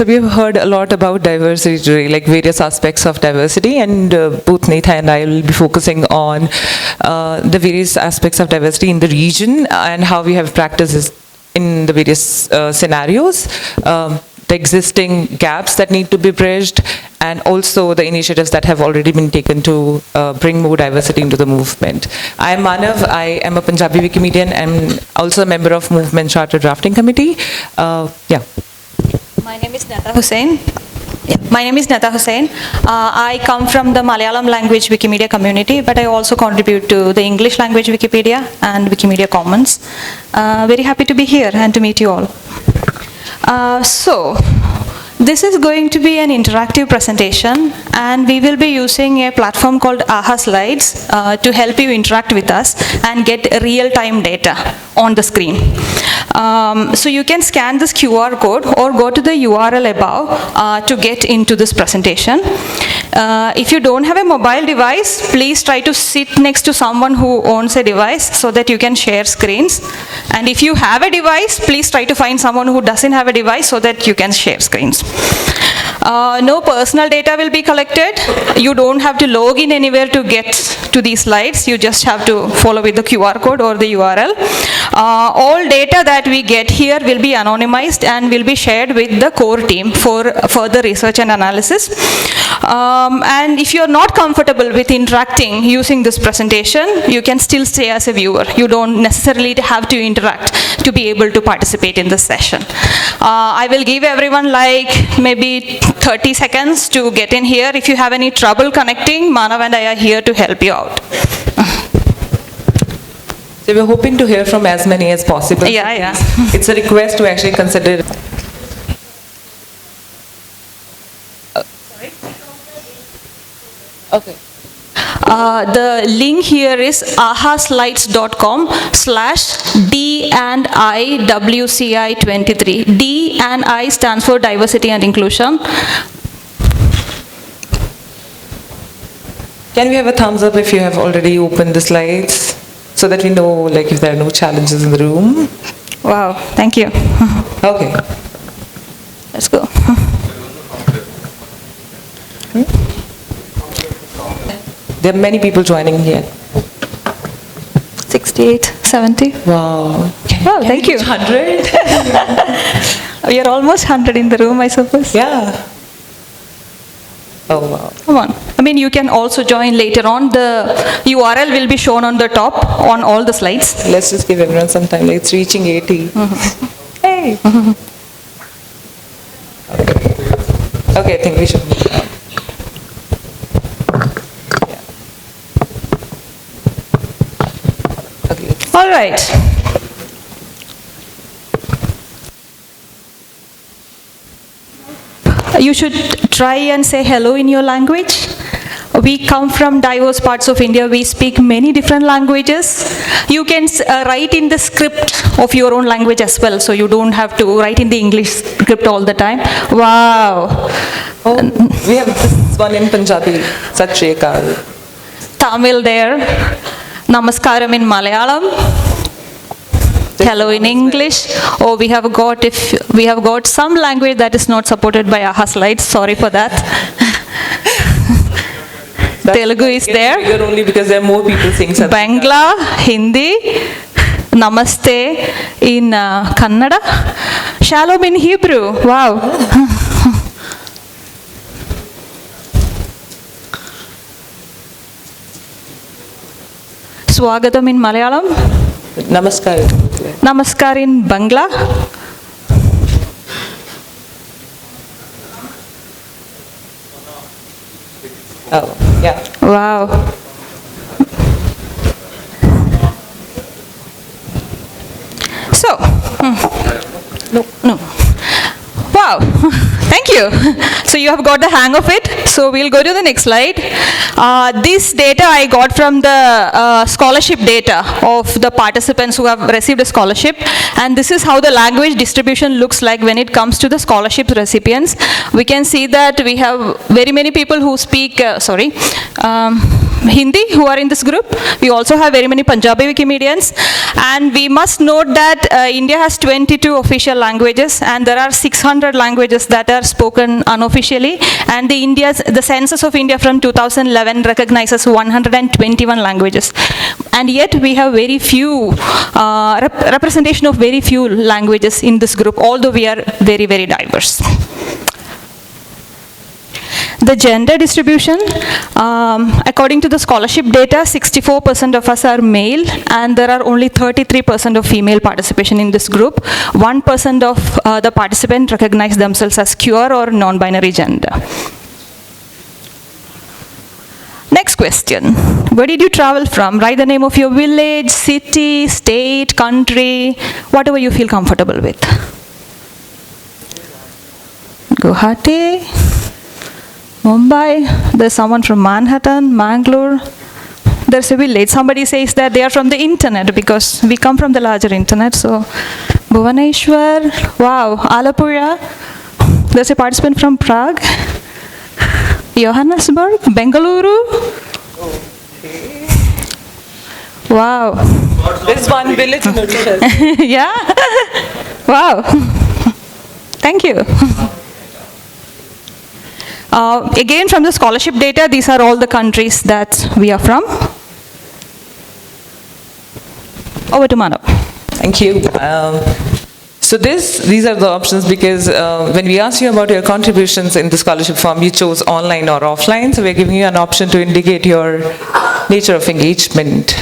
So we have heard a lot about diversity today, like various aspects of diversity, and both Netha and I will be focusing on the various aspects of diversity in the region and how we have practices in the various scenarios, the existing gaps that need to be bridged, and also the initiatives that have already been taken to bring more diversity into the movement. I am Manav. I am a Punjabi Wikimedian and also a member of Movement Charter Drafting Committee. Yeah. My name is Netha Hussain. My name is Netha Hussain. I come from the Malayalam language Wikimedia community, but I also contribute to the English language Wikipedia and Wikimedia Commons. Very happy to be here and to meet you all. So, this is going to be an interactive presentation, and we will be using a platform called AHA Slides to help you interact with us and get real-time data on the screen. So you can scan this QR code or go to the URL above to get into this presentation. If you don't have a mobile device, please try to sit next to someone who owns a device so that you can share screens. And if you have a device, please try to find someone who doesn't have a device so that you can share screens. No personal data will be collected. You don't have to log in anywhere to get to these slides. You just have to follow with the QR code or the URL. All data that we get here will be anonymized and will be shared with the core team for further research and analysis. And if you're not comfortable with interacting using this presentation, you can still stay as a viewer. You don't necessarily have to interact to be able to participate in this session. I will give everyone like maybe 30 seconds to get in here. If you have any trouble connecting, Manav and I are here to help you out. So we're hoping to hear from as many as possible. Yeah. It's a request to actually consider. Okay. The link here is ahaslides.com/D&IWCI23. D and I stands for diversity and inclusion. Can we have a thumbs up if you have already opened the slides so that we know like if there are no challenges in the room? Wow, thank you. Okay. Let's go. There are many people joining here. 68, 70. Wow. Wow, thank you. 100? We are almost 100 in the room, I suppose. Yeah. Oh, wow. Come on. I mean, you can also join later on. The URL will be shown on the top on all the slides. Let's just give everyone some time. Like it's reaching 80. Hey. Okay, I think we should move on. All right. You should try and say hello in your language. We come from diverse parts of India. We speak many different languages. You can write in the script of your own language as well, so you don't have to write in the English script all the time. Wow. Oh, we have this one in Punjabi, Sat Shri Akal. Tamil there. Namaskaram in Malayalam. Hello in English. Oh, we have got some language that is not supported by AHA Slides. Sorry for that. Telugu is there. Bigger only because there are more people saying something. Bangla, Hindi, Namaste in Kannada, Shalom in Hebrew. Wow. Swagatam in Malayalam. Namaskar. Namaskar in Bangla. Oh, yeah. Wow. So, no. Wow, thank you. So you have got the hang of it. So we'll go to the next slide. This data I got from the scholarship data of the participants who have received a scholarship, and this is how the language distribution looks like when it comes to the scholarship recipients. We can see that we have very many people who speak, Hindi who are in this group. We also have very many Punjabi Wikimedians. And we must note that India has 22 official languages, and there are 600 languages that are spoken unofficially. And the census of India from 2011 recognizes 121 languages. And yet we have very few, representation of very few languages in this group, although we are very, very diverse. The gender distribution, according to the scholarship data, 64% of us are male, and there are only 33% of female participation in this group. 1% of the participants recognize themselves as queer or non-binary gender. Next question. Where did you travel from? Write the name of your village, city, state, country, whatever you feel comfortable with. Guwahati, Mumbai, there's someone from Manhattan, Mangalore. There's a village. Somebody says that they are from the internet because we come from the larger internet. So, Bhubaneswar, wow, Alapura. There's a participant from Prague, Johannesburg, Bengaluru. Okay. Wow. There's one village in Uttar. Yeah. Wow. Thank you. Again, from the scholarship data, these are all the countries that we are from. Over to Manav. Thank you. So these are the options because when we asked you about your contributions in the scholarship form, you chose online or offline. So we're giving you an option to indicate your nature of engagement.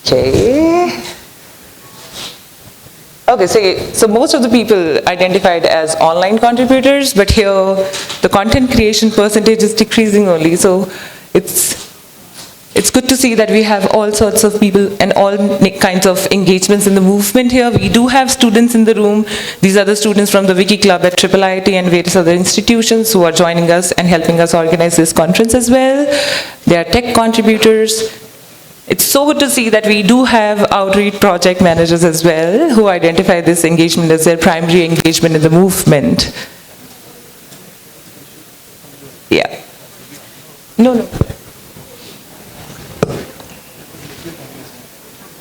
Okay. Okay, so most of the people identified as online contributors, but here the content creation percentage is decreasing only. So it's good to see that we have all sorts of people and all kinds of engagements in the movement here. We do have students in the room. These are the students from the Wiki Club at IIIT and various other institutions who are joining us and helping us organize this conference as well. They are tech contributors. It's so good to see that we do have outreach project managers as well who identify this engagement as their primary engagement in the movement. Yeah. No.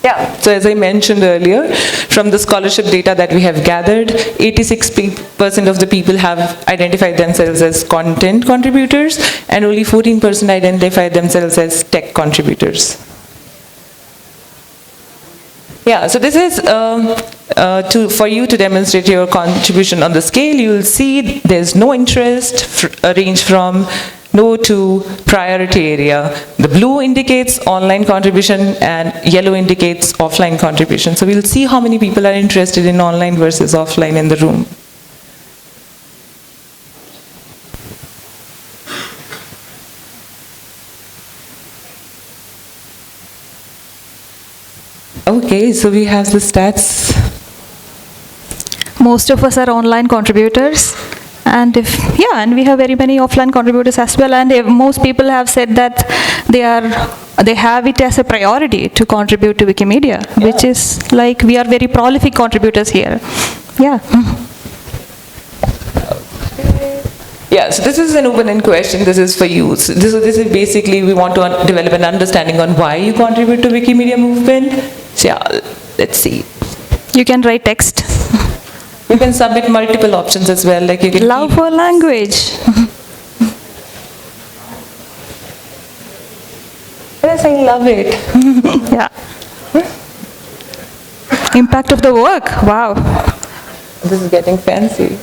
Yeah, so as I mentioned earlier, from the scholarship data that we have gathered, 86% of the people have identified themselves as content contributors and only 14% identified themselves as tech contributors. Yeah, so this is for you to demonstrate your contribution on the scale. You will see there's no interest range from no to priority area. The blue indicates online contribution and yellow indicates offline contribution. So we'll see how many people are interested in online versus offline in the room. Okay, so we have the stats. Most of us are online contributors, and and we have very many offline contributors as well. And most people have said that they have it as a priority to contribute to Wikimedia, which is like we are very prolific contributors here. Yeah. Yeah, so this is an open-end question. This is for you. So this is basically we want to develop an understanding on why you contribute to Wikimedia movement. So yeah, let's see. You can write text. You can submit multiple options as well. Like you can love for language. Yes, I love it. Yeah. Impact of the work. Wow. This is getting fancy.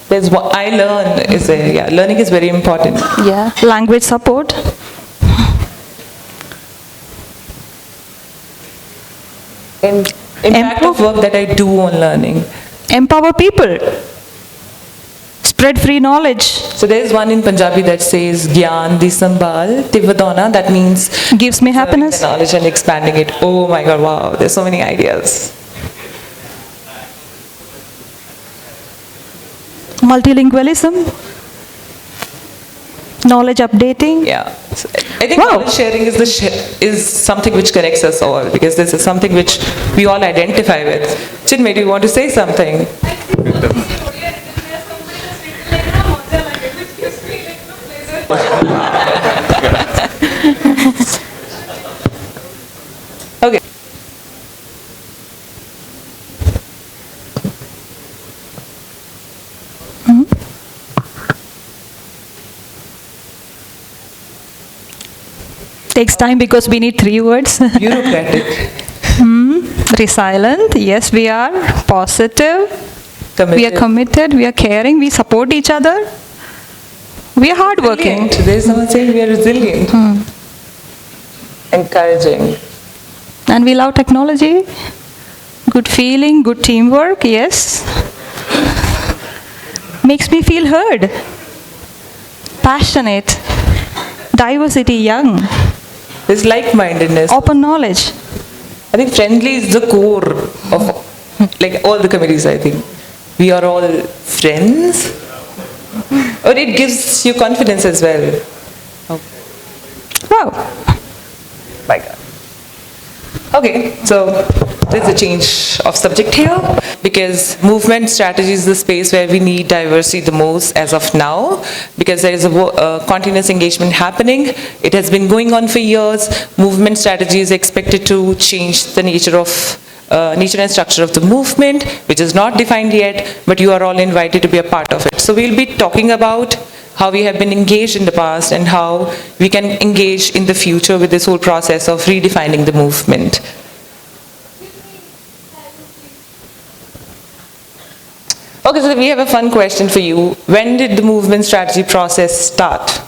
There's what I learn is learning is very important. Yeah. Language support. Impact of work that I do on learning. Empower people. Spread free knowledge. So there is one in Punjabi that says Gyan di Sambhal Tivadona. That means gives me happiness. The knowledge and expanding it. Oh my God! Wow, there's so many ideas. Multilingualism. Knowledge updating. Yeah, so I think knowledge sharing is something which connects us all, because this is something which we all identify with. Chinmay, do you want to say something? Takes time because we need 3 words. Bureaucratic. Resilient, yes, we are. Positive, Committed. we are committed, we are caring, we support each other. We are hardworking. Resilient. There's someone saying we are resilient. Encouraging. And we love technology. Good feeling, good teamwork, yes. Makes me feel heard. Passionate. Diversity, young. There's like-mindedness. Open knowledge. I think friendly is the core of like all the committees, I think. We are all friends. Or it gives you confidence as well. Wow. My God. Okay, so there's a change of subject here because movement strategy is the space where we need diversity the most as of now because there is a continuous engagement happening. It has been going on for years. Movement strategy is expected to change the nature and structure of the movement, which is not defined yet, but you are all invited to be a part of it. So we'll be talking about how we have been engaged in the past and how we can engage in the future with this whole process of redefining the movement. Okay, so we have a fun question for you. When did the movement strategy process start?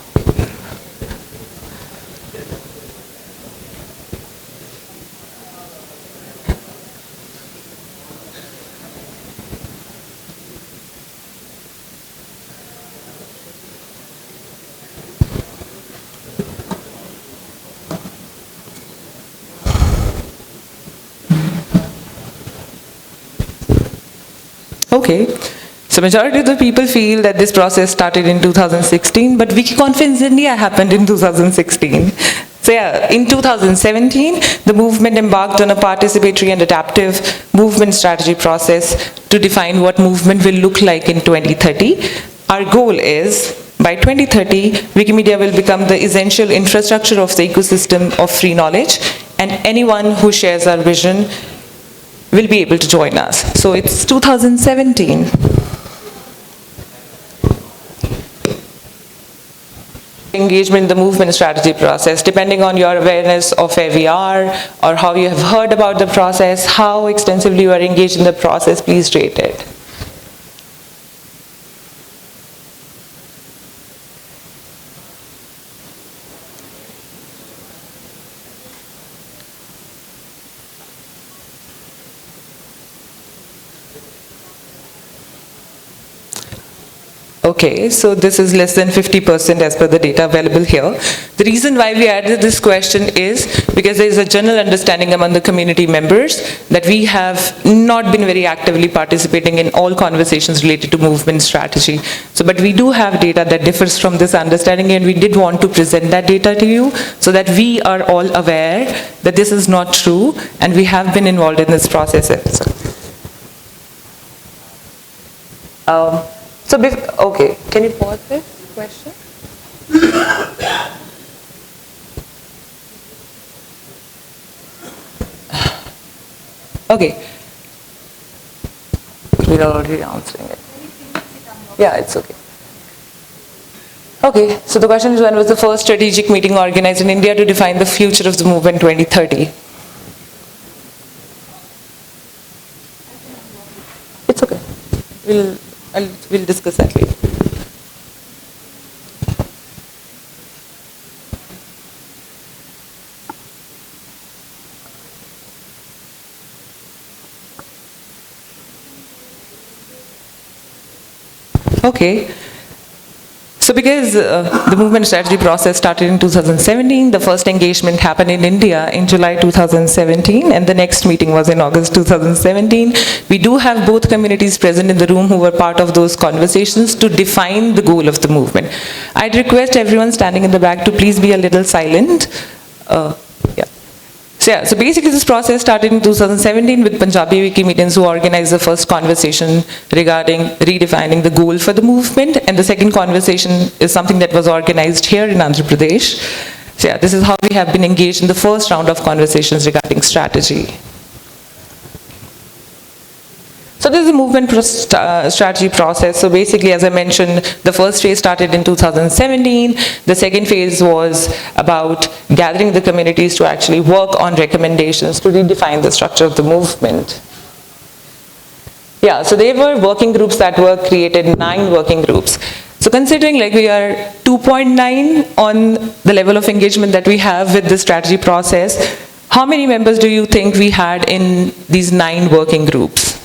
Okay, so majority of the people feel that this process started in 2016, but WikiConference India happened in 2016. So yeah, in 2017, the movement embarked on a participatory and adaptive movement strategy process to define what movement will look like in 2030. Our goal is, by 2030, Wikimedia will become the essential infrastructure of the ecosystem of free knowledge, and anyone who shares our vision will be able to join us. So it's 2017. Engagement in the movement strategy process, depending on your awareness of where we are or how you have heard about the process, how extensively you are engaged in the process, please rate it. Okay, so this is less than 50% as per the data available here. The reason why we added this question is because there is a general understanding among the community members that we have not been very actively participating in all conversations related to movement strategy. So, but we do have data that differs from this understanding, and we did want to present that data to you so that we are all aware that this is not true and we have been involved in this process. Okay, can you pause this question? Okay. We're already answering it. Yeah, it's okay. Okay, so the question is, when was the first strategic meeting organized in India to define the future of the movement 2030? It's okay. We'll discuss that later. Okay. So because the movement strategy process started in 2017, the first engagement happened in India in July 2017, and the next meeting was in August 2017. We do have both communities present in the room who were part of those conversations to define the goal of the movement. I'd request everyone standing in the back to please be a little silent. So basically this process started in 2017 with Punjabi Wikimedians who organized the first conversation regarding redefining the goal for the movement, and the second conversation is something that was organized here in Andhra Pradesh. So yeah, this is how we have been engaged in the first round of conversations regarding strategy. So this is a movement strategy process. So basically, as I mentioned, the first phase started in 2017. The second phase was about gathering the communities to actually work on recommendations to redefine the structure of the movement. Yeah, so there were working groups that were created, 9 working groups. So considering like we are 2.9 on the level of engagement that we have with the strategy process, how many members do you think we had in these 9 working groups?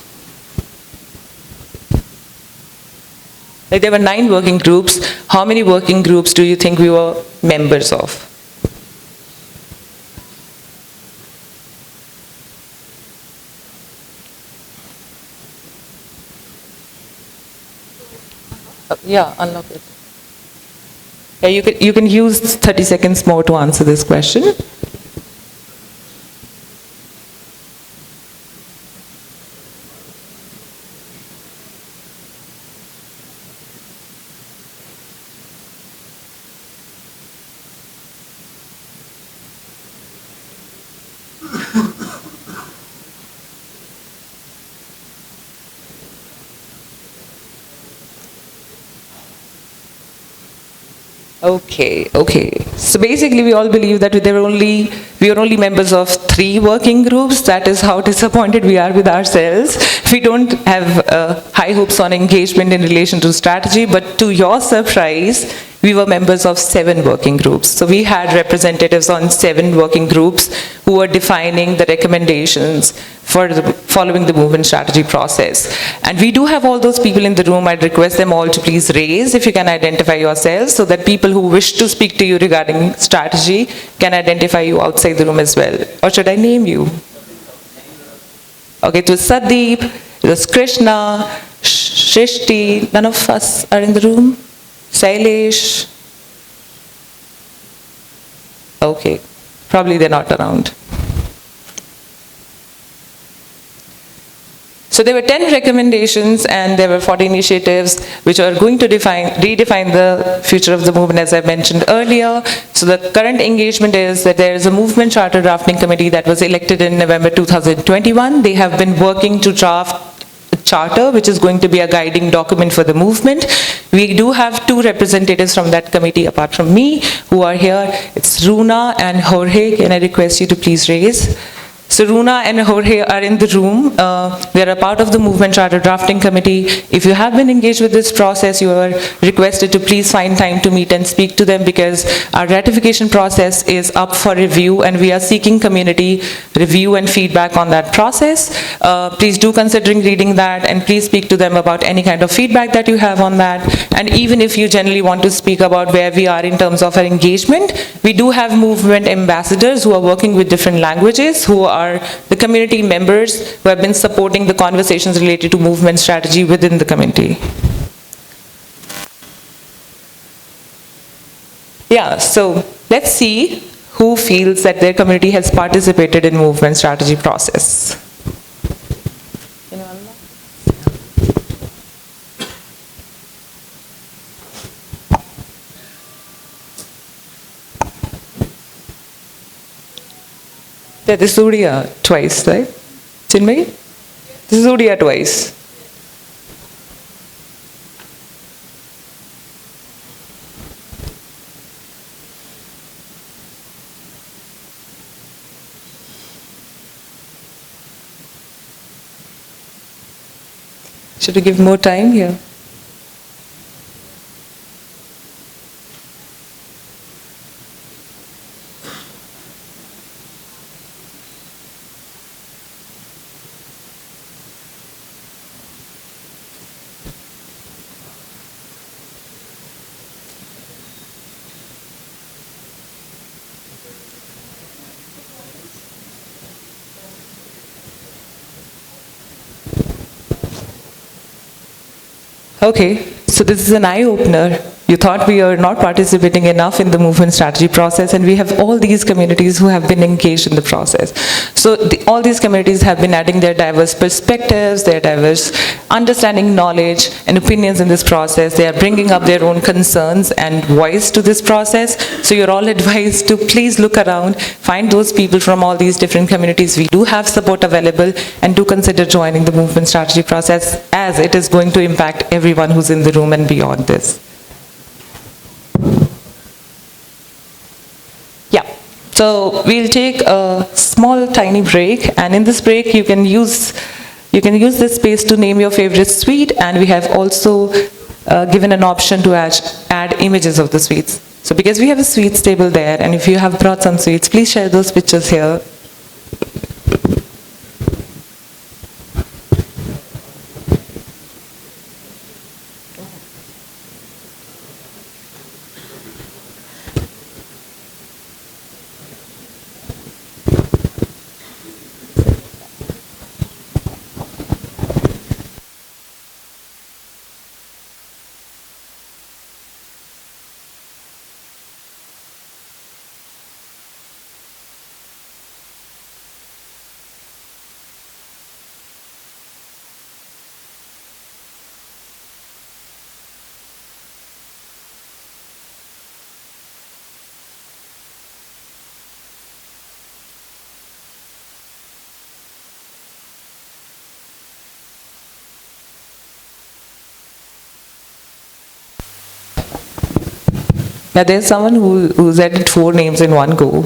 Like there were 9 working groups. How many working groups do you think we were members of? Yeah, unlock it. Yeah, you can use 30 seconds more to answer this question. Okay. So basically, we all believe that we are only members of 3 working groups. That is how disappointed we are with ourselves. We don't have high hopes on engagement in relation to strategy, but to your surprise, we were members of 7 working groups. So we had representatives on 7 working groups who were defining the recommendations for following the movement strategy process. And we do have all those people in the room. I'd request them all to please raise if you can identify yourselves so that people who wish to speak to you regarding strategy can identify you outside the room as well. Or should I name you? Okay, it was Sadeep, it was Krishna, Shrishti, none of us are in the room? Sailesh? Okay, probably they're not around. So there were 10 recommendations and there were 40 initiatives which are going to redefine the future of the movement, as I mentioned earlier. So the current engagement is that there is a movement charter drafting committee that was elected in November 2021. They have been working to draft a charter which is going to be a guiding document for the movement. We do have 2 representatives from that committee apart from me who are here. It's Runa and Jorge. Can I request you to please raise? So Runa and Jorge are in the room. They are a part of the Movement Charter Drafting Committee. If you have been engaged with this process, you are requested to please find time to meet and speak to them because our ratification process is up for review and we are seeking community review and feedback on that process. Please do considering reading that and please speak to them about any kind of feedback that you have on that. And even if you generally want to speak about where we are in terms of our engagement, we do have movement ambassadors who are working with different languages, who are the community members who have been supporting the conversations related to movement strategy within the community. Yeah, so let's see who feels that their community has participated in movement strategy process. That is Surya twice, right? Chinmay? This is Surya twice. Should we give more time here? Okay, so this is an eye-opener. You thought we are not participating enough in the movement strategy process, and we have all these communities who have been engaged in the process. So all these communities have been adding their diverse perspectives, their diverse understanding, knowledge, and opinions in this process. They are bringing up their own concerns and voice to this process. So you're all advised to please look around, find those people from all these different communities. We do have support available, and do consider joining the movement strategy process, as it is going to impact everyone who's in the room and beyond this. Yeah, so we'll take a small tiny break, and in this break you can use this space to name your favorite sweet, and we have also given an option to add images of the sweets. So because we have a sweets table there, and if you have brought some sweets, please share those pictures here. Yeah, there's someone who's added 4 names in one go.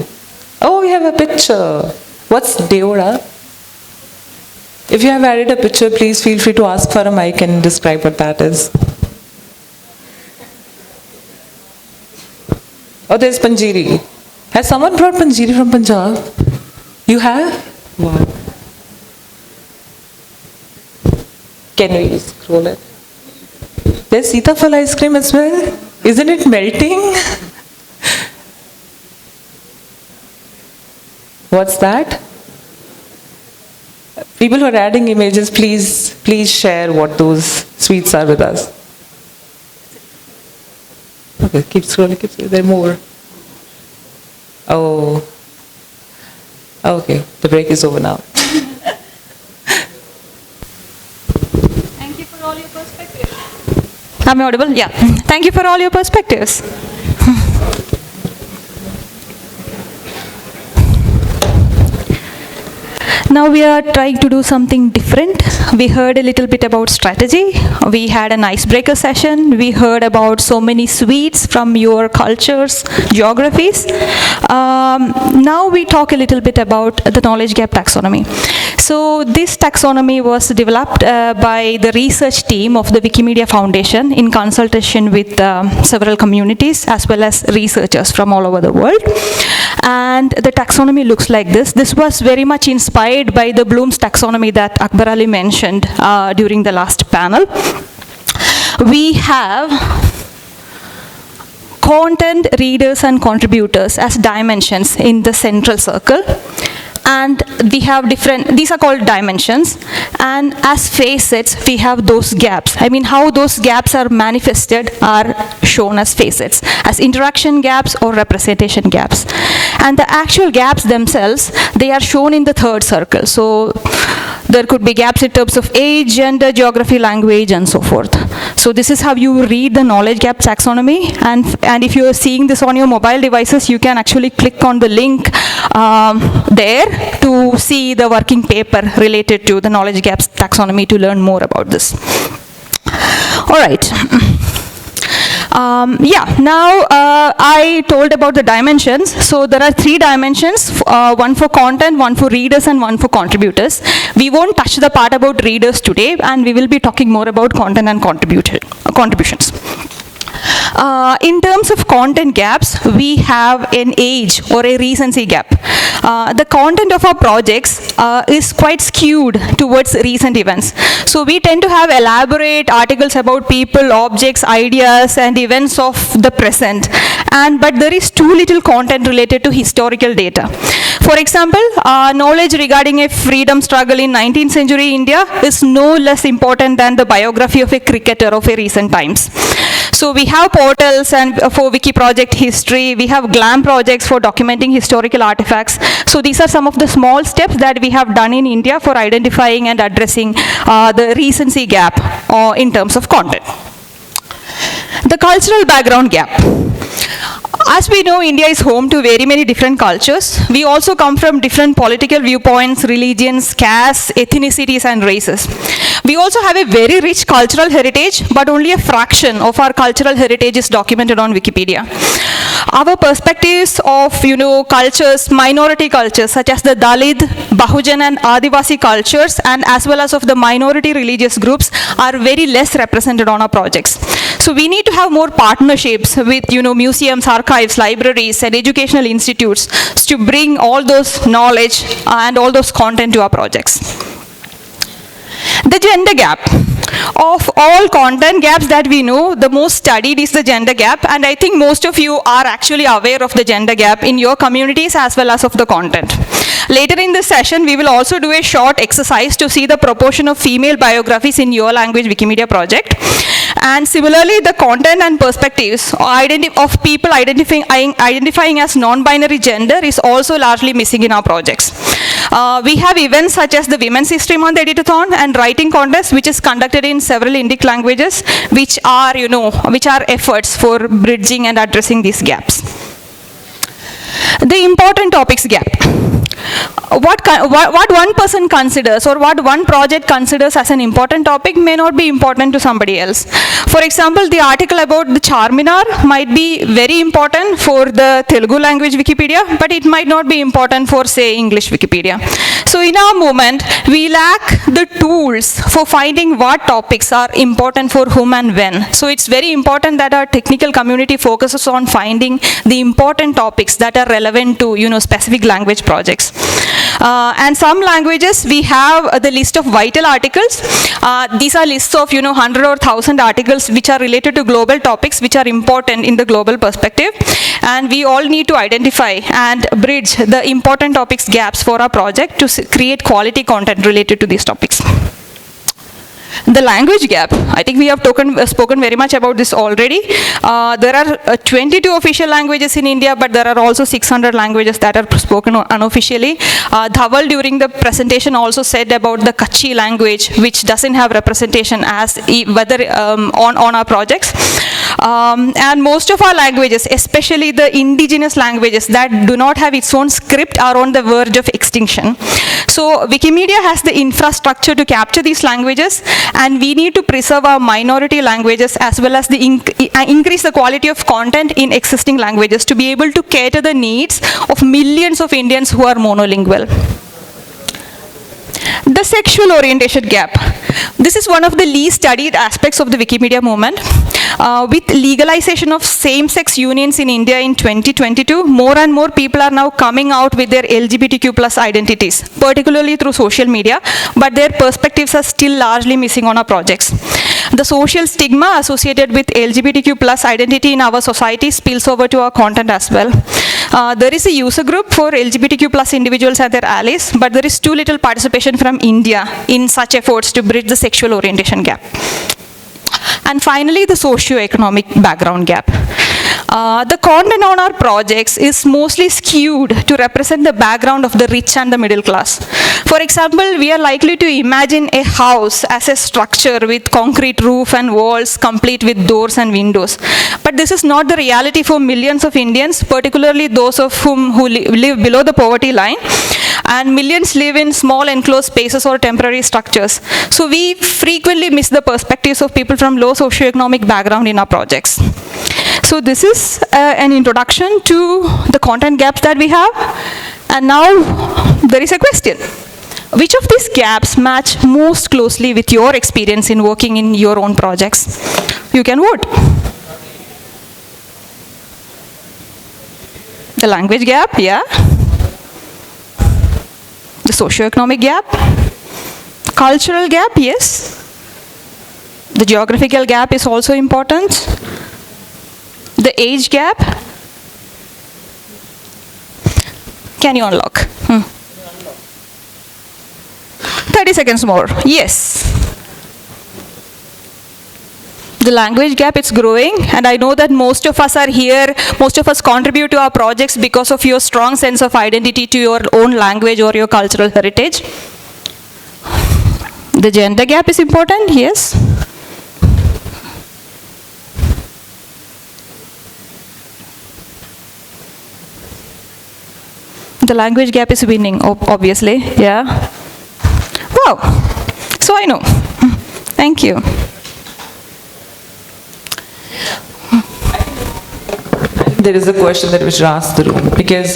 Oh, we have a picture. What's Day01? If you have added a picture, please feel free to ask for a mic and describe what that is. Oh, there's Panjiri. Has someone brought Panjiri from Punjab? You have? Wow. Can we scroll it? There's Sitafal ice cream as well. Isn't it melting? What's that? People who are adding images, please share what those sweets are with us. Okay, keep scrolling, there are more. Oh. Okay, the break is over now. Thank you for all your perspectives. Am I audible? Yeah. Thank you for all your perspectives. Now we are trying to do something different. We heard a little bit about strategy. We had an icebreaker session. We heard about so many sweets from your cultures, geographies. Now we talk a little bit about the knowledge gap taxonomy. So this taxonomy was developed by the research team of the Wikimedia Foundation in consultation with several communities as well as researchers from all over the world. And the taxonomy looks like this. This was very much inspired by the Bloom's taxonomy that Akbar Ali mentioned during the last panel. We have content, readers, and contributors as dimensions in the central circle. And we have these are called dimensions, and as facets we have those gaps. I mean, how those gaps are manifested are shown as facets, as interaction gaps or representation gaps. And the actual gaps themselves, they are shown in the third circle. So there could be gaps in terms of age, gender, geography, language, and so forth. So this is how you read the knowledge gap taxonomy, and if you are seeing this on your mobile devices, you can actually click on the link there to see the working paper related to the knowledge gaps taxonomy to learn more about this. All right. Now I told about the dimensions. So there are 3 dimensions, one for content, one for readers, and one for contributors. We won't touch the part about readers today, and we will be talking more about content and contributions. In terms of content gaps, we have an age or a recency gap. The content of our projects is quite skewed towards recent events. So we tend to have elaborate articles about people, objects, ideas, and events of the present. But there is too little content related to historical data. For example, knowledge regarding a freedom struggle in 19th century India is no less important than the biography of a cricketer of a recent times. So we have portals and for wiki project history, we have GLAM projects for documenting historical artifacts. So these are some of the small steps that we have done in India for identifying and addressing the recency gap in terms of content. The cultural background gap. As we know, India is home to very many different cultures. We also come from different political viewpoints, religions, castes, ethnicities, and races. We also have a very rich cultural heritage, but only a fraction of our cultural heritage is documented on Wikipedia. Our perspectives of, cultures, minority cultures, such as the Dalit, Bahujan, and Adivasi cultures, and as well as of the minority religious groups, are very less represented on our projects. So we need to have more partnerships with, museums, archives, libraries, and educational institutes to bring all those knowledge and all those content to our projects. The gender gap. Of all content gaps that we know, the most studied is the gender gap, and I think most of you are actually aware of the gender gap in your communities as well as of the content. Later in this session, we will also do a short exercise to see the proportion of female biographies in your language Wikimedia project. And similarly, the content and perspectives of people identifying as non-binary gender is also largely missing in our projects. We have events such as the Women's History Month Editathon and writing contest, which is conducted in several Indic languages, which are efforts for bridging and addressing these gaps. The important topics gap. What one person considers or what one project considers as an important topic may not be important to somebody else. For example, the article about the Charminar might be very important for the Telugu language Wikipedia, but it might not be important for, say, English Wikipedia. So in our movement, we lack the tools for finding what topics are important for whom and when. So it's very important that our technical community focuses on finding the important topics that are relevant to, specific language projects. And some languages, we have the list of vital articles. These are lists of 100 or 1000 articles which are related to global topics which are important in the global perspective. And we all need to identify and bridge the important topics gaps for our project to create quality content related to these topics. The language gap, I think we have spoken very much about this already. There are 22 official languages in India, but there are also 600 languages that are spoken unofficially. Dhaval during the presentation also said about the Kutchi language, which doesn't have representation as on our projects. And most of our languages, especially the indigenous languages that do not have its own script, are on the verge of extinction. So Wikimedia has the infrastructure to capture these languages, and we need to preserve our minority languages as well as increase the quality of content in existing languages to be able to cater the needs of millions of Indians who are monolingual. The sexual orientation gap. This is one of the least studied aspects of the Wikimedia movement. With legalization of same-sex unions in India in 2022, more and more people are now coming out with their LGBTQ plus identities, particularly through social media, but their perspectives are still largely missing on our projects. The social stigma associated with LGBTQ plus identity in our society spills over to our content as well. There is a user group for LGBTQ plus individuals and their allies, but there is too little participation from India in such efforts to bridge the sexual orientation gap. And finally, the socio-economic background gap. The content on our projects is mostly skewed to represent the background of the rich and the middle class. For example, we are likely to imagine a house as a structure with concrete roof and walls complete with doors and windows. But this is not the reality for millions of Indians, particularly those of whom who live below the poverty line. And millions live in small enclosed spaces or temporary structures. So we frequently miss the perspectives of people from low socioeconomic background in our projects. So this is an introduction to the content gaps that we have. And now there is a question. Which of these gaps match most closely with your experience in working in your own projects? You can vote. The language gap, yeah. The socioeconomic gap. Cultural gap, yes. The geographical gap is also important. The age gap. Can you unlock? 30 seconds more. Yes. The language gap, it's growing, and I know that most of us are here, most of us contribute to our projects because of your strong sense of identity to your own language or your cultural heritage. The gender gap is important, yes. The language gap is winning, obviously, yeah. Wow, so I know. Thank you. There is a question that we should ask the room, because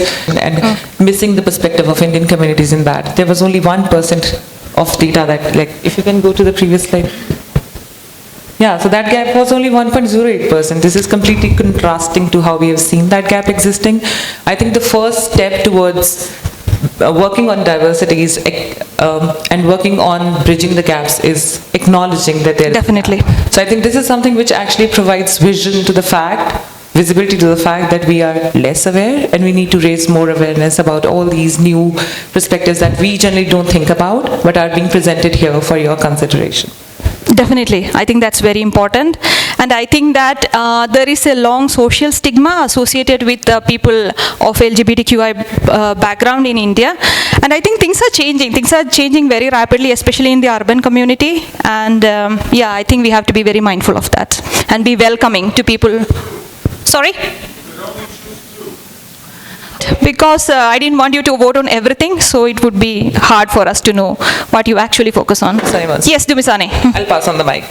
missing the perspective of Indian communities in that. There was only 1% of data that, like, if you can go to the previous slide. Yeah, so that gap was only 1.08%. This is completely contrasting to how we have seen that gap existing. I think the first step towards working on diversity is, and working on bridging the gaps is acknowledging that there is. Definitely. So I think this is something which actually provides vision to the fact, visibility to the fact that we are less aware, and we need to raise more awareness about all these new perspectives that we generally don't think about but are being presented here for your consideration. Definitely, I think that's very important, and I think that there is a long social stigma associated with people of LGBTQI background in India, and I think things are changing very rapidly, especially in the urban community, and yeah, I think we have to be very mindful of that and be welcoming to people. Sorry? Because I didn't want you to vote on everything, so it would be hard for us to know what you actually focus on. Yes, Dumisani. I'll pass on the mic.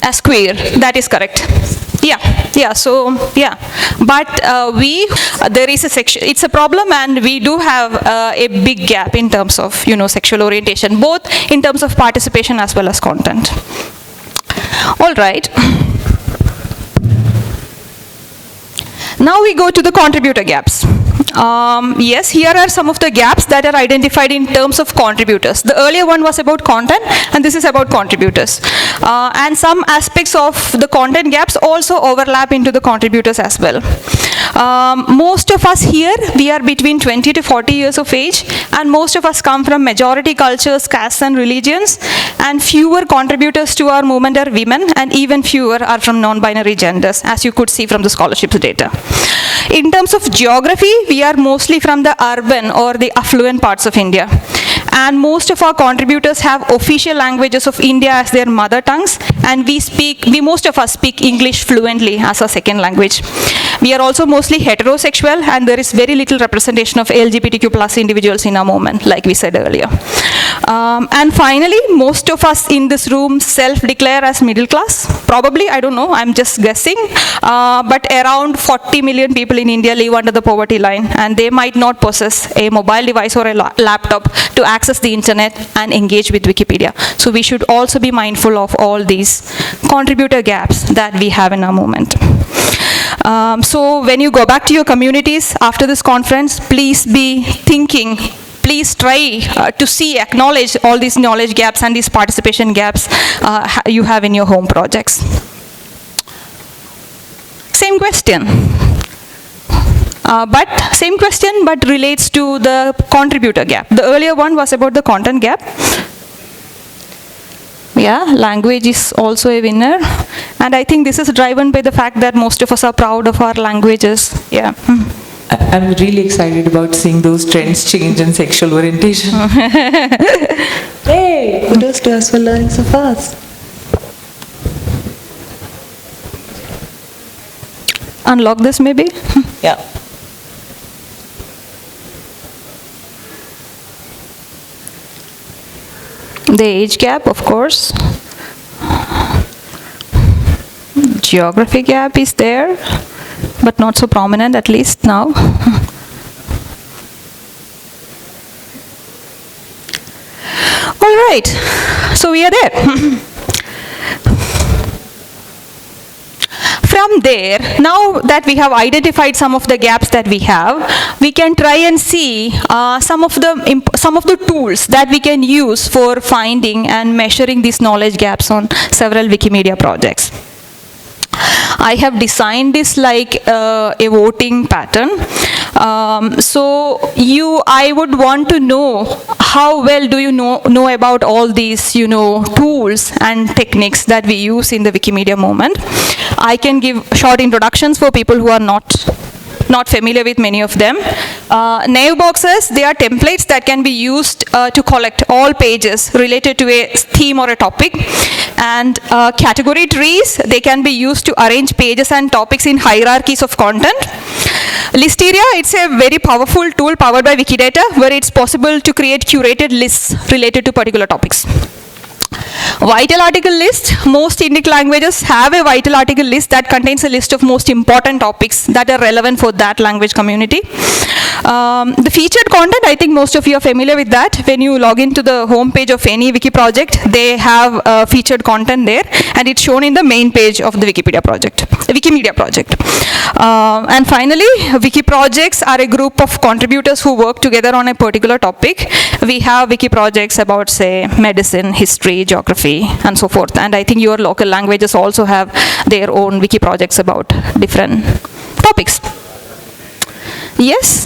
As queer, that is correct. Yeah, so, yeah. But there is a section, it's a problem, and we do have a big gap in terms of, sexual orientation, both in terms of participation as well as content. All right. Now we go to the contributor gaps. Yes, here are some of the gaps that are identified in terms of contributors. The earlier one was about content, and this is about contributors. And some aspects of the content gaps also overlap into the contributors as well. Most of us here, we are between 20 to 40 years of age, and most of us come from majority cultures, castes and religions, and fewer contributors to our movement are women, and even fewer are from non-binary genders, as you could see from the scholarship's data. In terms of geography, we are mostly from the urban or the affluent parts of India. And most of our contributors have official languages of India as their mother tongues, and most of us speak English fluently as our second language. We are also mostly heterosexual, and there is very little representation of LGBTQ plus individuals in our movement, like we said earlier. And finally, most of us in this room self-declare as middle class. Probably, I don't know, I'm just guessing, but around 40 million people in India live under the poverty line, and they might not possess a mobile device or a laptop to access the internet and engage with Wikipedia. So we should also be mindful of all these contributor gaps that we have in our movement. So when you go back to your communities after this conference, please be thinking, please try to acknowledge all these knowledge gaps and these participation gaps you have in your home projects. Same question. Same question, but relates to the contributor gap. The earlier one was about the content gap. Yeah, language is also a winner. And I think this is driven by the fact that most of us are proud of our languages. Yeah. I'm really excited about seeing those trends change in sexual orientation. Hey, kudos to us for learning so fast. Unlock this maybe? Yeah. The age gap, of course. Geography gap is there, but not so prominent, at least now. All right, so we are there. From there, now that we have identified some of the gaps that we have, we can try and see some of the tools that we can use for finding and measuring these knowledge gaps on several Wikimedia projects. I have designed this like a voting pattern. So I would want to know how well do you know about all these, tools and techniques that we use in the Wikimedia movement. I can give short introductions for people who are not familiar with many of them. Naive boxes, they are templates that can be used to collect all pages related to a theme or a topic. And category trees, they can be used to arrange pages and topics in hierarchies of content. Listeria, it's a very powerful tool powered by Wikidata, where it's possible to create curated lists related to particular topics. Vital article list, most Indic languages have a vital article list that contains a list of most important topics that are relevant for that language community. The featured content, I think most of you are familiar with that. When you log into the home page of any wiki project, they have featured content there, and it's shown in the main page of the Wikimedia project. And finally, wiki projects are a group of contributors who work together on a particular topic. We have wiki projects about, say, medicine, history, geography, and so forth. And I think your local languages also have their own wiki projects about different topics. Yes,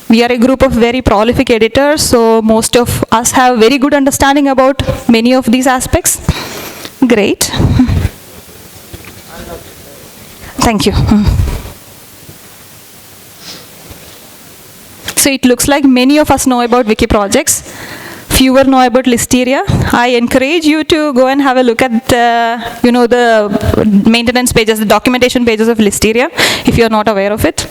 we are a group of very prolific editors, so most of us have very good understanding about many of these aspects. Great. Thank you. So it looks like many of us know about wiki projects. Fewer know about Listeria. I encourage you to go and have a look at the maintenance pages, the documentation pages of Listeria, if you're not aware of it.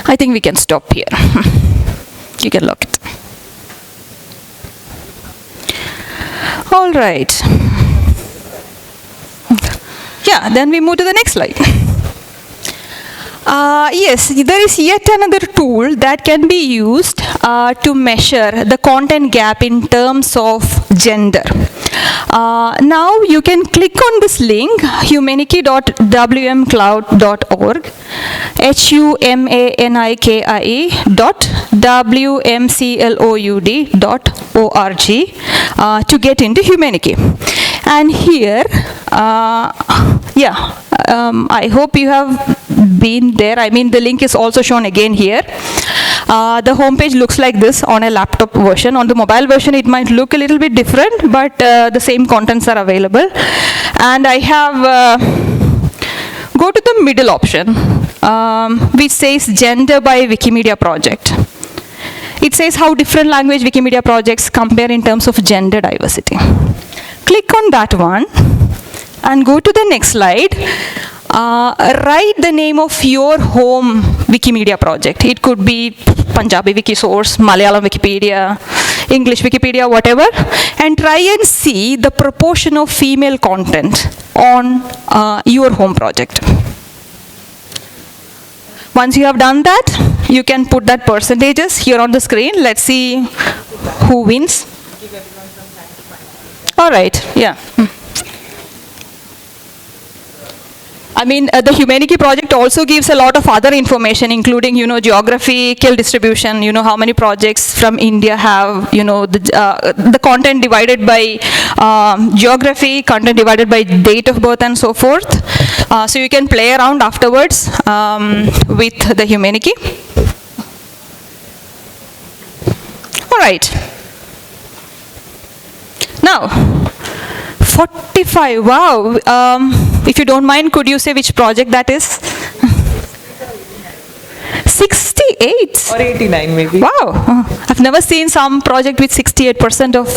I think we can stop here. You can look it. All right. Yeah, then we move to the next slide. Yes, there is yet another tool that can be used to measure the content gap in terms of gender. Now you can click on this link, humaniki.wmcloud.org, humaniki.wmcloud.org to get into Humaniki. And here, I hope you have been there. I mean, the link is also shown again here. The homepage looks like this on a laptop version. On the mobile version, it might look a little bit different, but the same contents are available. And I have, go to the middle option, which says Gender by Wikimedia Project. It says how different language Wikimedia projects compare in terms of gender diversity. Click on that one and go to the next slide. Write the name of your home Wikimedia project. It could be Punjabi Wikisource, Malayalam Wikipedia, English Wikipedia, whatever, and try and see the proportion of female content on your home project. Once you have done that, you can put that percentages here on the screen. Let's see who wins. All right, yeah. I mean, the Humaniki project also gives a lot of other information, including, geographical distribution, how many projects from India have, the content divided by geography, content divided by date of birth, and so forth. So you can play around afterwards with the Humaniki. All right. Now, 45, wow. If you don't mind, could you say which project that is? 68? Or 89 maybe. Wow. I've never seen some project with 68% of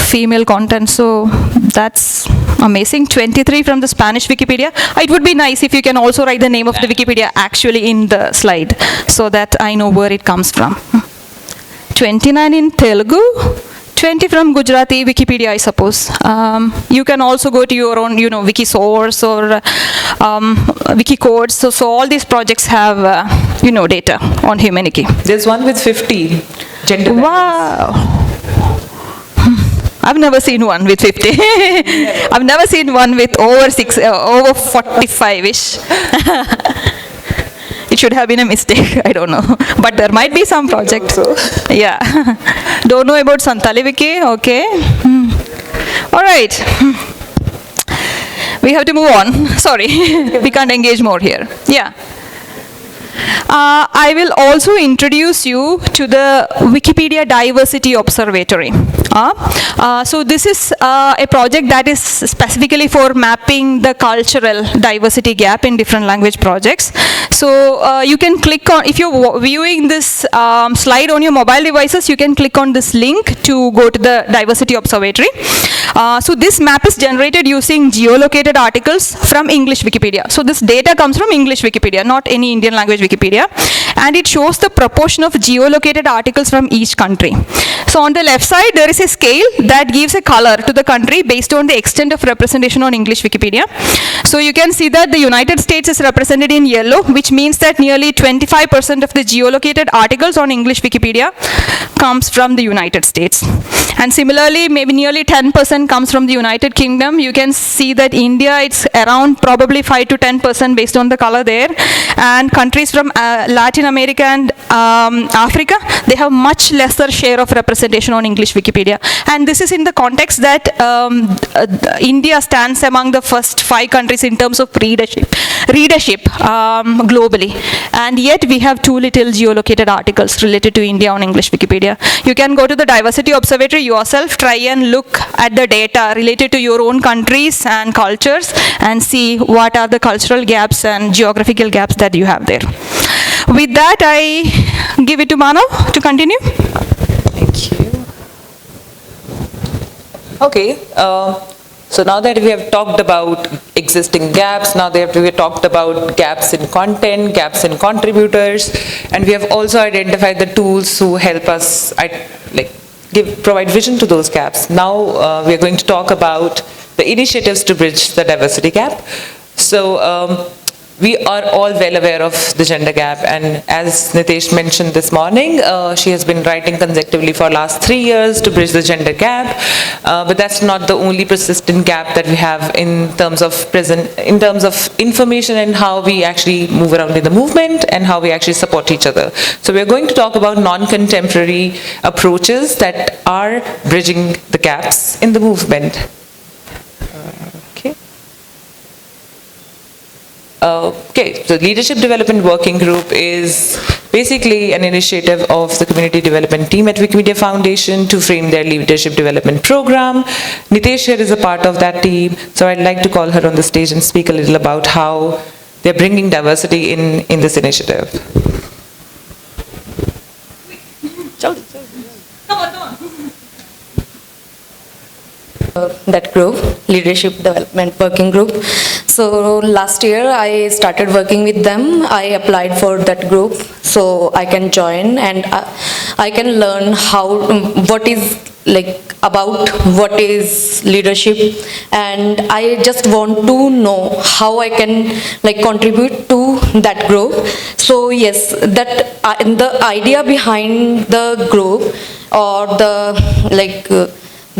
female content, so that's amazing. 23 from the Spanish Wikipedia. It would be nice if you can also write the name of the Wikipedia actually in the slide, so that I know where it comes from. 29 in Telugu. 20 from Gujarati Wikipedia, I suppose. You can also go to your own, Wikisource or Wikicodes. So all these projects have, data on Humaniki. There's one with 50 gender. Wow. I've never seen one with 50. I've never seen one with over 45-ish. It should have been a mistake, I don't know. But there might be some project. Yeah. Don't know about Santali Wiki, okay. All right. We have to move on. Sorry, we can't engage more here. Yeah. I will also introduce you to the Wikipedia Diversity Observatory. So this is a project that is specifically for mapping the cultural diversity gap in different language projects. So you can click on, if you're viewing this slide on your mobile devices, you can click on this link to go to the Diversity Observatory. So this map is generated using geolocated articles from English Wikipedia. So this data comes from English Wikipedia, not any Indian language Wikipedia. And it shows the proportion of geolocated articles from each country. So on the left side, there is a scale that gives a color to the country based on the extent of representation on English Wikipedia. So you can see that the United States is represented in yellow, which means that nearly 25% of the geolocated articles on English Wikipedia comes from the United States. And similarly, maybe nearly 10% comes from the United Kingdom. You can see that India, it's around probably 5 to 10% based on the color there. And countries from Latin America and Africa, they have much lesser share of representation on English Wikipedia. And this is in the context that India stands among the first 5 countries in terms of readership globally. And yet we have too little geolocated articles related to India on English Wikipedia. You can go to the Diversity Observatory yourself, try and look at the data related to your own countries and cultures and see what are the cultural gaps and geographical gaps that you have there. With that, I give it to Manav to continue. Thank you. Okay, so now that we have talked about existing gaps, now that we have talked about gaps in content, gaps in contributors, and we have also identified the tools who help us provide vision to those gaps. Now we are going to talk about the initiatives to bridge the diversity gap. So we are all well aware of the gender gap, and as Nitesh mentioned this morning, she has been writing consecutively for last 3 years to bridge the gender gap, but that's not the only persistent gap that we have in terms of information and how we actually move around in the movement and how we actually support each other. So we're going to talk about non-contemporary approaches that are bridging the gaps in the movement. Okay, so Leadership Development Working Group is basically an initiative of the community development team at Wikimedia Foundation to frame their leadership development program. Nitesh here is a part of that team, so I'd like to call her on the stage and speak a little about how they're bringing diversity in this initiative. That group, Leadership Development Working Group. So last year I started working with them. I applied for that group so I can join and I can learn what is leadership, and I just want to know how I can contribute to that group. So yes, that the idea behind the group or the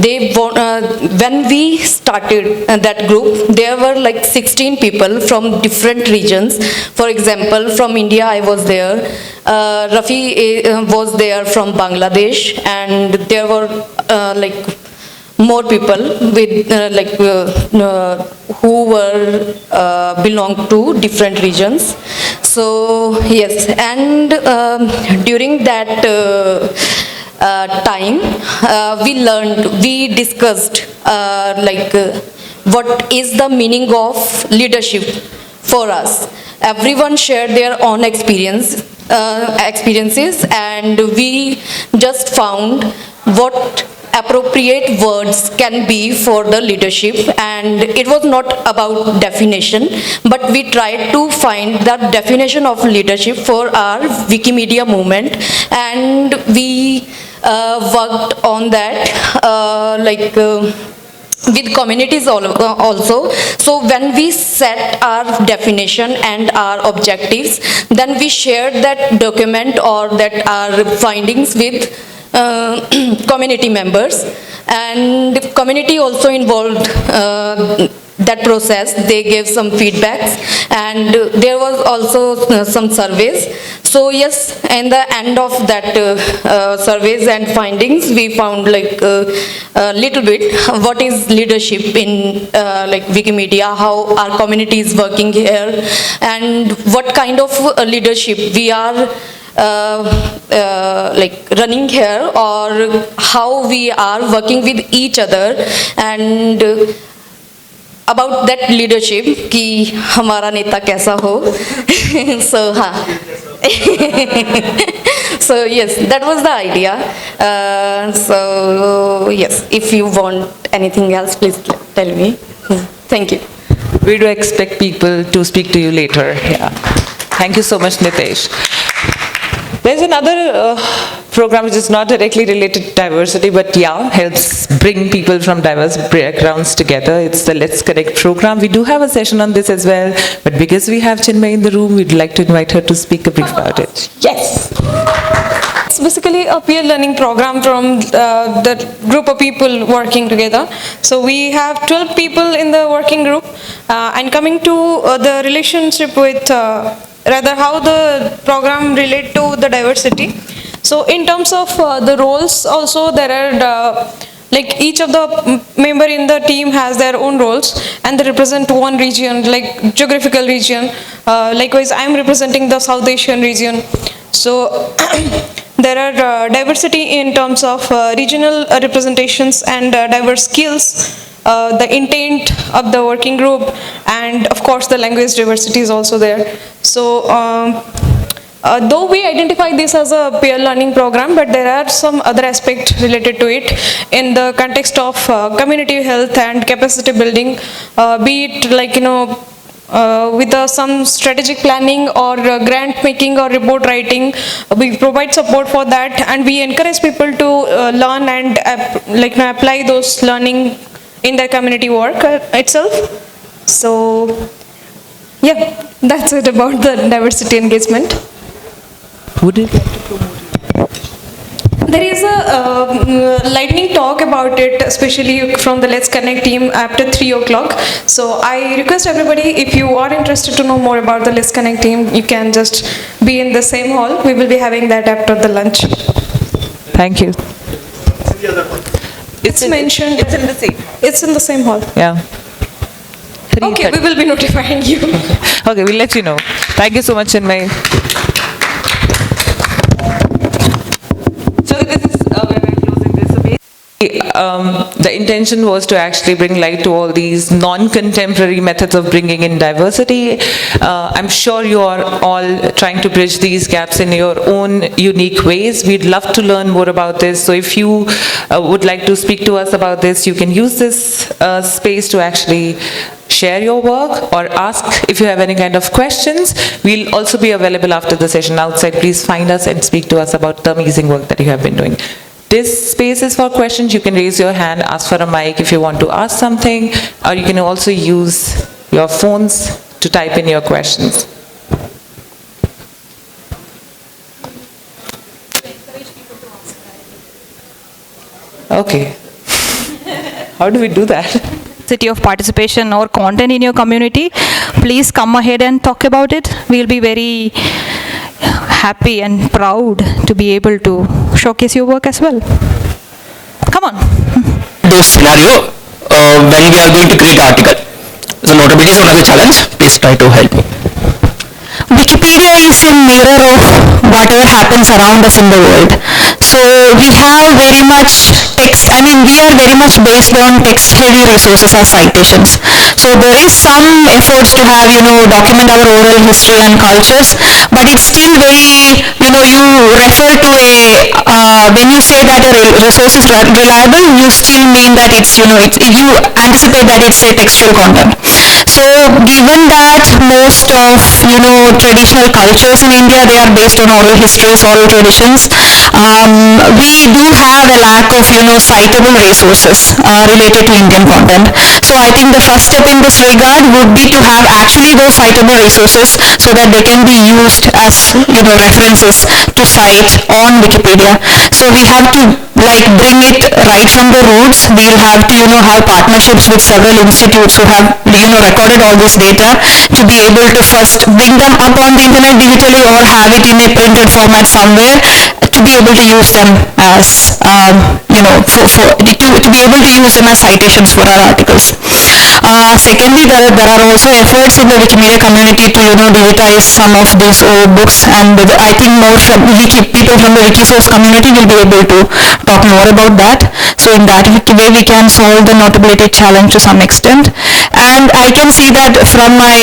when we started that group, there were 16 people from different regions. For example, from India I was there, Rafi was there from Bangladesh, and there were more people with who were belong to different regions. So yes, and during that time we discussed what is the meaning of leadership for us. Everyone shared their own experiences, and we just found what appropriate words can be for the leadership. And it was not about definition, but we tried to find the definition of leadership for our Wikimedia movement, and we worked on that with communities also. So when we set our definition and our objectives, then we shared that document or that our findings with community members, and community also involved that process, they gave some feedbacks, and there was also some surveys. So yes, in the end of that surveys and findings, we found like a little bit what is leadership in like Wikimedia, how our community is working here, and what kind of leadership we are like running here, or how we are working with each other, and about that leadership कि हमारा नेता कैसा हो. So हाँ. So yes, that was the idea. So yes, if you want anything else, please tell me. Thank you. We do expect people to speak to you later. Yeah. Thank you so much, Nitesh. There's another program which is not directly related to diversity, but yeah, helps bring people from diverse backgrounds together. It's the Let's Connect program. We do have a session on this as well, but because we have Chinmay in the room, we'd like to invite her to speak a bit about it. Yes. It's basically a peer learning program from the group of people working together. So we have 12 people in the working group, and coming to the relationship with rather how the program relate to the diversity. So in terms of the roles also, there are like each of the member in the team has their own roles, and they represent one region, like geographical region. Likewise, I am representing the South Asian region. So there are diversity in terms of regional representations and diverse skills, the intent of the working group, and of course the language diversity is also there. So though we identify this as a peer learning program, but there are some other aspects related to it in the context of community health and capacity building, be it like, you know, with some strategic planning or grant making or report writing. We provide support for that, and we encourage people to learn and like, you know, apply those learning in their community work itself. So yeah, that's it about the diversity engagement. Would you like to promote it? There is a lightning talk about it, especially from the Let's Connect team after 3 o'clock. So I request everybody, if you are interested to know more about the Let's Connect team, you can just be in the same hall. We will be having that after the lunch. Thank you. It's mentioned. It's in the same. It's in the same hall. Yeah. Okay, we will be notifying you. Okay, we'll let you know. Thank you so much, Chinmay. So this is where we're closing this. So basically, the intention was to actually bring light to all these non-contemporary methods of bringing in diversity. I'm sure you are all trying to bridge these gaps in your own unique ways. We'd love to learn more about this. So if you would like to speak to us about this, you can use this space to actually share your work or ask if you have any kind of questions. We'll also be available after the session outside. Please find us and speak to us about the amazing work that you have been doing. This space is for questions. You can raise your hand, ask for a mic if you want to ask something, or you can also use your phones to type in your questions. Okay. How do we do that? Of participation or content in your community, please come ahead and talk about it. We'll be very happy and proud to be able to showcase your work as well. Come on. Those scenario when we are going to create article. So notability is one of the challenge. Please try to help me. Wikipedia is a mirror of whatever happens around us in the world. So we have very much text, we are very much based on text-heavy resources as citations. So there is some efforts to have, document our oral history and cultures, but it's still very, you refer to when you say that a resource is reliable, you still mean that it's, you anticipate that it's a textual content. So given that most of, traditional cultures in India, they are based on oral histories, oral traditions, we do have a lack of, citable resources related to Indian content. So I think the first step in this regard would be to have actually those citable resources so that they can be used as, references to cite on Wikipedia. So we have to like bring it right from the roots. We'll have to, have partnerships with several institutes who have, recorded all this data to be able to first bring them up on the internet digitally or have it in a printed format somewhere to be able to use them as, to be able to use them as citations for our articles. Secondly, there are also efforts in the Wikimedia community to, digitize some of these old books, and I think more from people from the Wikisource community will be able to talk more about that. So in that way, we can solve the notability challenge to some extent. And I can see that from my,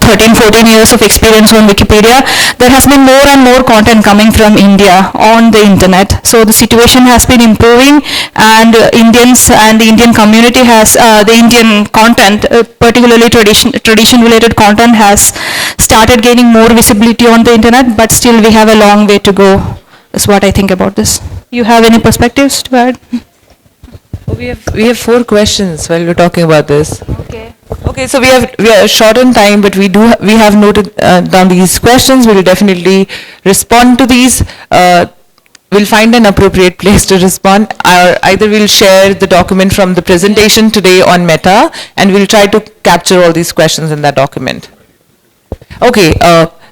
13-14 years of experience on Wikipedia, there has been more and more content coming from India on the internet. So the situation has been improving, and Indians and the Indian community has, the Indian content, particularly tradition-related content, has started gaining more visibility on the internet, but still we have a long way to go. That's what I think about this. You have any perspectives to add? We have 4 questions while we're talking about this. Okay. Okay, so we are short on time, but we have noted down these questions. We will definitely respond to these. We'll find an appropriate place to respond. Either we'll share the document from the presentation today on Meta, and we'll try to capture all these questions in that document. Okay,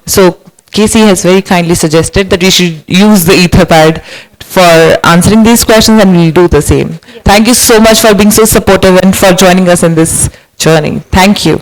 so Casey has very kindly suggested that we should use the Etherpad for answering these questions, and we'll do the same. Thank you so much for being so supportive and for joining us in this journey. Thank you.